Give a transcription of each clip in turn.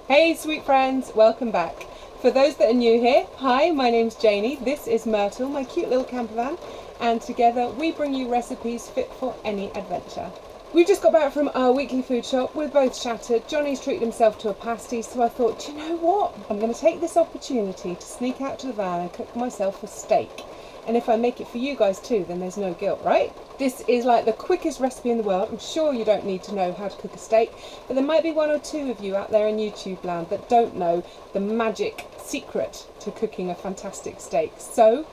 Hey sweet friends, welcome back. For those that are new here, hi, my name's Janie, this is Myrtle, my cute little campervan, and together we bring you recipes fit for any adventure. We've just got back from our weekly food shop, we're both shattered, Johnny's treated himself to a pasty, so I thought, do you know what, I'm going to take this opportunity to sneak out to the van and cook myself a steak. And if I make it for you guys too, then there's no guilt, right? This is like the quickest recipe in the world. I'm sure you don't need to know how to cook a steak, but there might be one or two of you out there in YouTube land that don't know the magic secret to cooking a fantastic steak. So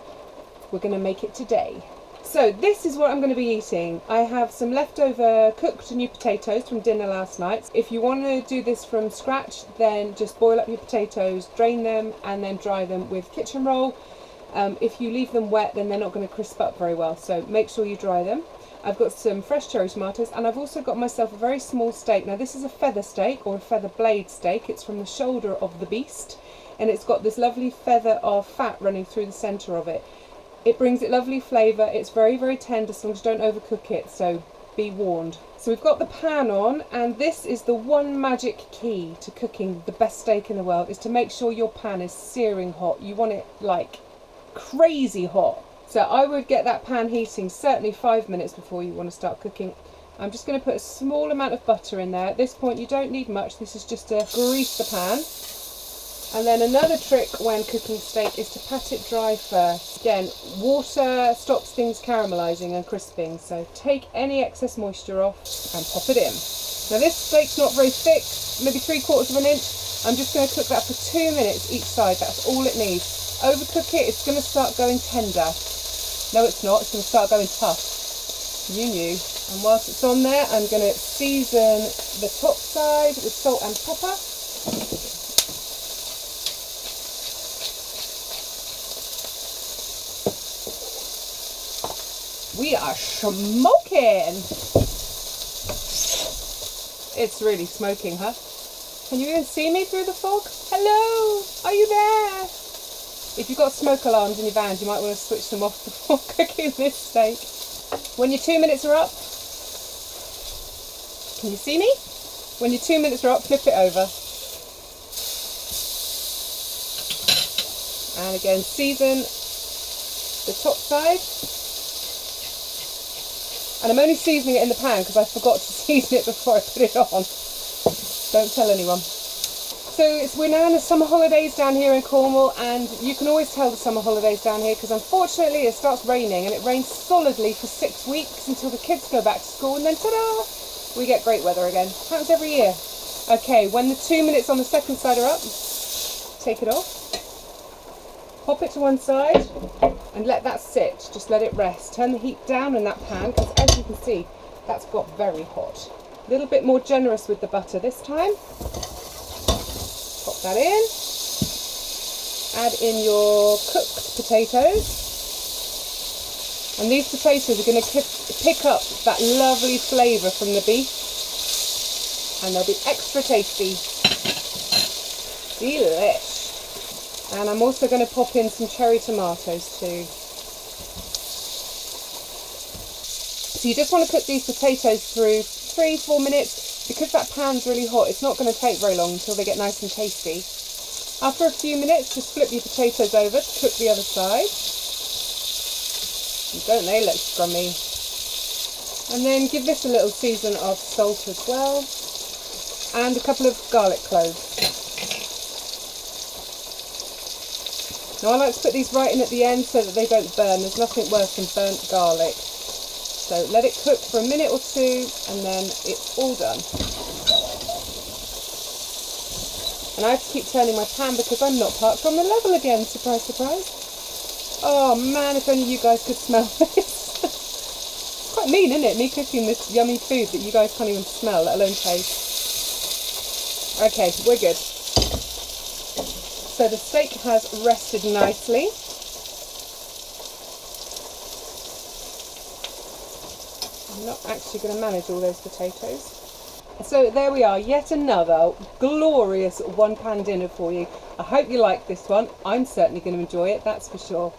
we're going to make it today. So this is what I'm going to be eating. I have some leftover cooked new potatoes from dinner last night. If you want to do this from scratch, then just boil up your potatoes, drain them, and then dry them with kitchen roll. If you leave them wet, then they're not going to crisp up very well, so make sure you dry them. I've got some fresh cherry tomatoes, and I've also got myself a very small steak. Now this is a feather steak, or a feather blade steak. It's from the shoulder of the beast, and it's got this lovely feather of fat running through the centre of it. It brings it lovely flavour. It's very, very tender, so just don't overcook it, so be warned. So we've got the pan on, and this is the one magic key to cooking the best steak in the world, is to make sure your pan is searing hot. You want it like crazy hot. So I would get that pan heating certainly 5 minutes before you want to start cooking. I'm just going to put a small amount of butter in there. At this point you don't need much, this is just to grease the pan. And then another trick when cooking steak is to pat it dry first. Again, water stops things caramelising and crisping, so take any excess moisture off and pop it in. Now this steak's not very thick, maybe 3/4 of an inch. I'm just going to cook that for 2 minutes each side, that's all it needs. Overcook it, it's going to start going tender. No, it's not, it's going to start going tough. You knew. And whilst it's on there, I'm going to season the top side with salt and pepper. We are smoking! It's really smoking, huh? Can you even see me through the fog? Hello! Are you there? If you've got smoke alarms in your vans, you might want to switch them off before cooking this steak. When your 2 minutes are up, can you see me? When your 2 minutes are up, flip it over. And again, season the top side. And I'm only seasoning it in the pan because I forgot to season it before I put it on. Don't tell anyone. So we're now in the summer holidays down here in Cornwall, and you can always tell the summer holidays down here because unfortunately it starts raining, and it rains solidly for 6 weeks until the kids go back to school, and then ta-da! We get great weather again. Happens every year. Okay, when the 2 minutes on the second side are up, take it off. Pop it to one side and let that sit. Just let it rest. Turn the heat down in that pan because as you can see, that's got very hot. A little bit more generous with the butter this time. Pop that in. Add in your cooked potatoes. And these potatoes are going to pick up that lovely flavour from the beef. And they'll be extra tasty. Delish. And I'm also going to pop in some cherry tomatoes too. So you just want to cook these potatoes through 3-4 minutes. Because that pan's really hot, it's not going to take very long until they get nice and tasty. After a few minutes, just flip your potatoes over to cook the other side. And don't they look scrummy? And then give this a little season of salt as well. And a couple of garlic cloves. Now I like to put these right in at the end so that they don't burn. There's nothing worse than burnt garlic. So let it cook for a minute or two and then it's all done. And I have to keep turning my pan because I'm not parked on the level again. Surprise, surprise. Oh man, if only you guys could smell this. It's quite mean, isn't it? Me cooking this yummy food that you guys can't even smell, let alone taste. Okay, we're good. So the steak has rested nicely. I'm not actually going to manage all those potatoes. So there we are, yet another glorious one-pan dinner for you. I hope you like this one. I'm certainly going to enjoy it, that's for sure.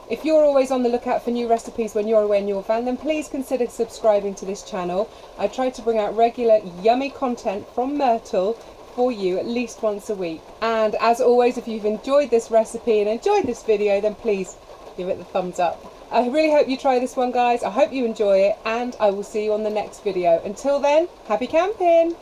If you're always on the lookout for new recipes when you're away in your van, then please consider subscribing to this channel. I try to bring out regular yummy content from Myrtle for you at least once a week. And as always, if you've enjoyed this recipe and enjoyed this video, then please give it the thumbs up. I really hope you try this one, guys. I hope you enjoy it, and I will see you on the next video. Until then, happy camping!